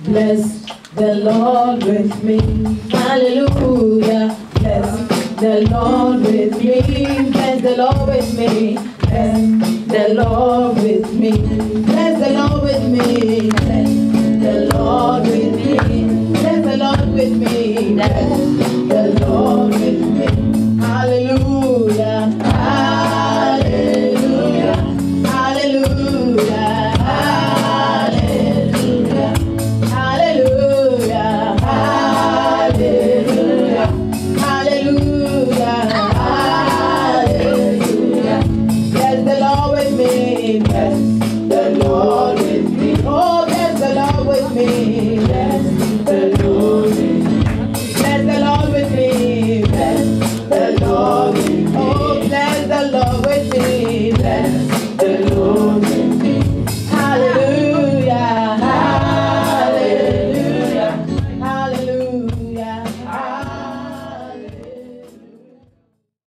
Bless the Lord with me. Hallelujah. Bless the Lord with me. Bless the Lord with me. Bless the Lord with me. Bless the Lord with me. Bless the Lord with me. Bless the Lord with me. Bless the Lord with me. Hallelujah. Hallelujah. Hallelujah. Hallelujah. Hallelujah. Hallelujah. Hallelujah. Hallelujah. Bless the Lord with me. Bless the Lord with me. Oh, bless the Lord with me. Bless the Lord.